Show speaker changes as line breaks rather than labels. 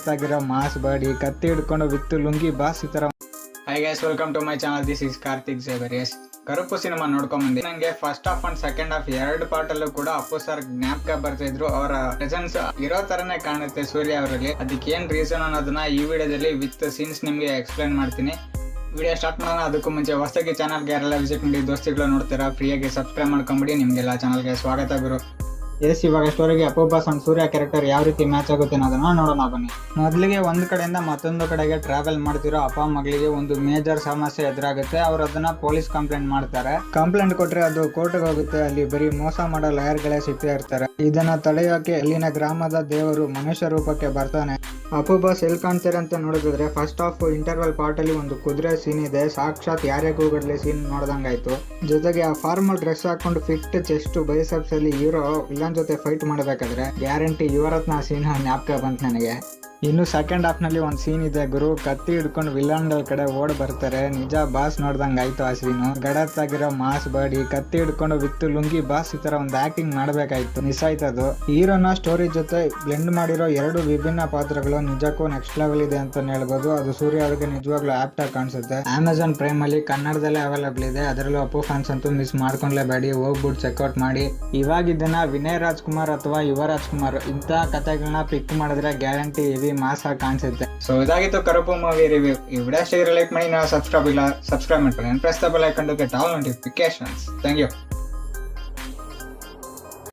ಗಡತ್ತಾಗಿರೋ mass body ಕತ್ತಿ ಹಿಡ್ಕೊಂಡು with lungi boss ಈ ತರ. Hi guys, welcome to my channel. This is Karthik Jevar. Yes, Karuppu cinema ನೋಡ್ಕೊಂಡ್ ನಂಗೆ first half and second half ಎರಡು part ಅಲ್ಲೂ ಕೂಡ ಅಪ್ಪು ಸರ್ ಜ್ಞಾಪಕ ಬರ್ತಾ ಇದ್ರು. ಅವರ ಪ್ರೆಸೆನ್ಸ್ ಇರೋ ತರನೇ ಕಾಣುತ್ತೆ ಸೂರ್ಯ ಅವರಲ್ಲಿ. ಅದಕ್ಕೆ ಏನ್ ರೀಸನ್ ಅನ್ನೋದನ್ನ ಈ ವಿಡಿಯೋದಲ್ಲಿ ವಿತ್ ಸೀನ್ಸ್ ನಿಮ್ಗೆ ಎಕ್ಸ್ಪ್ಲೈನ್ ಮಾಡ್ತೀನಿ. ವಿಡಿಯೋ ಸ್ಟಾರ್ಟ್ ಮಾಡೋಣ. ಅದಕ್ಕೂ ಮುಂಚೆ ಹೊಸದಾಗಿ ಚಾನಲ್ಗೆ ಯಾರೆಲ್ಲ ವಿಸಿಟ್ ಮಾಡಿ ದೋಸ್ತಿಗಳು ನೋಡ್ತೀರಾ, ಫ್ರೀಯಾಗಿ ಸಬ್ಸ್ಕ್ರೈಬ್ ಮಾಡ್ಕೊಂಬಿಡಿ. ನಿಮ್ಗೆಲ್ಲ ಚಾನಲ್ಗೆ ಸ್ವಾಗತ ಗುರು. ಎಸ್, ಇವಾಗ ಸ್ಟೋರಿಗೆ Appu boss and Surya character ಯಾವ ರೀತಿ ಮ್ಯಾಚ್ ಆಗುತ್ತೆ ಅನ್ನೋದನ್ನ ನೋಡೋಣ ಬನ್ನಿ. ಮೊದಲಿಗೆ ಒಂದು ಕಡೆಯಿಂದ ಮತ್ತೊಂದು ಕಡೆಗೆ ಟ್ರಾವೆಲ್ ಮಾಡ್ತಿರೋ ಅಪ್ಪ ಮಗಳಿಗೆ ಒಂದು ಮೇಜರ್ ಸಮಸ್ಯೆ ಎದುರಾಗುತ್ತೆ. ಅವ್ರು ಅದನ್ನ ಪೊಲೀಸ್ ಕಂಪ್ಲೇಂಟ್ ಮಾಡ್ತಾರೆ. ಕಂಪ್ಲೇಂಟ್ ಕೊಟ್ರೆ ಅದು ಕೋರ್ಟ್ಗೆ ಹೋಗುತ್ತೆ. ಅಲ್ಲಿ ಬರೀ ಮೋಸ ಮಾಡೋ ಲಾಯರ್ಗಳೇ ಸಿಗ್ತಾ ಇರ್ತಾರೆ. ಇದನ್ನ ತಡೆಯೋಕೆ ಅಲ್ಲಿನ ಗ್ರಾಮದ ದೇವರು ಮನುಷ್ಯ ರೂಪಕ್ಕೆ ಬರ್ತಾನೆ. ಅಪ್ಪು ಬಾಸ್ ಎಲ್ಲಿ ಕಾಣ್ತಾರೆ ಅಂತ ನೋಡಿದ್ರೆ ಫಸ್ಟ್ ಹಾಫ್ ಇಂಟರ್ವಲ್ ಪಾರ್ಟ್ ಅಲ್ಲಿ ಒಂದು ಕುದುರೆ ಸೀನ್ ಇದೆ. ಸಾಕ್ಷಾತ್ ಯಾರೇ ಕೂಗಡ್ಲೆ ಸೀನ್ ನೋಡ್ದಂಗಾಯ್ತು. ಜೊತೆಗೆ ಆ ಫಾರ್ಮಲ್ ಡ್ರೆಸ್ ಹಾಕೊಂಡು ಫಿಟ್ ಚೆಸ್ಟ್ ಬೈಸೆಪ್ಸ್ ಅಲ್ಲಿ ಹೀರೋ ವಿಲನ್ ಜೊತೆ ಫೈಟ್ ಮಾಡಬೇಕಾದ್ರೆ ಗ್ಯಾರಂಟಿ ಯುವರತ್ನ ಸೀನ್ ಜ್ಞಾಪಕ ಬಂತು ನನಗೆ. ಇನ್ನು ಸೆಕೆಂಡ್ ಹಾಫ್ ನಲ್ಲಿ ಒಂದ್ ಸೀನ್ ಇದೆ ಗುರು, ಕತ್ತಿ ಹಿಡ್ಕೊಂಡು ವಿಲನ್ ಕಡೆ ಓಡ್ ಬರ್ತಾರೆ. ನಿಜ ಬಾಸ್ ನೋಡ್ದಂಗ ಆಯ್ತು ಆ ಸೀನು. ಗಡತ್ತಾಗಿರೋ ಮಾಸ್ ಬಾಡಿ ಕತ್ತಿ ಹಿಡ್ಕೊಂಡು ವಿತ್ ಲುಂಗಿ ಬಾಸ್ ಈ ತರ ಒಂದು ಆಕ್ಟಿಂಗ್ ಮಾಡ್ಬೇಕಾಯ್ತು. ಮಿಸ್ ಆಯ್ತದು. ಹೀರೋನ ಸ್ಟೋರಿ ಜೊತೆ ಬ್ಲೆಂಡ್ ಮಾಡಿರೋ ಎರಡು ವಿಭಿನ್ನ ಪಾತ್ರಗಳು ನಿಜಕ್ಕೂ ನೆಕ್ಸ್ಟ್ ಲೆವೆಲ್ ಇದೆ ಅಂತ ಹೇಳ್ಬೋದು. ಅದು ಸೂರ್ಯ ಅವರಿಗೆ ನಿಜವಾಗ್ಲೂ ಆಪ್ಟ್ ಆಗಿ ಕಾಣಿಸುತ್ತೆ. ಅಮೆಜಾನ್ ಪ್ರೈಮ್ ಅಲ್ಲಿ ಕನ್ನಡದಲ್ಲೇ ಅವೈಲೇಬಲ್ ಇದೆ. ಅದರಲ್ಲೂ ಅಪ್ಪು ಫ್ಯಾನ್ಸ್ ಅಂತೂ ಮಿಸ್ ಮಾಡ್ಕೊಂಡ್ಲೇಬೇಡಿ, ಹೋಗ್ಬಿಟ್ಟು ಚೆಕ್ಔಟ್ ಮಾಡಿ. ಇವಾಗ ಇದನ್ನ ವಿನಯ್ ರಾಜ್ಕುಮಾರ್ ಅಥವಾ ಯುವರಾಜ್ ಕುಮಾರ್ ಇಂತ ಕಥೆಗಳನ್ನ ಪಿಕ್ ಮಾಡಿದ್ರೆ ಗ್ಯಾರಂಟಿ ಹೆವಿ ಮಾಸ್ ಆಗಿ ಕಾಣಿಸುತ್ತೆ. ಸೊ ಇದಾಗಿತ್ತು ಕರುಪ್ಪು ಮೂವಿ ರಿವ್ಯೂ. ಈ ವಿಡಿಯೋ ಲೈಕ್ ಮಾಡಿ, ನಾವು ಸಬ್ಸ್ಕ್ರೈಬ್ ಮಾಡ್ಕೊಳ್ಳಿ. Press the bell icon to get all notifications. Thank you.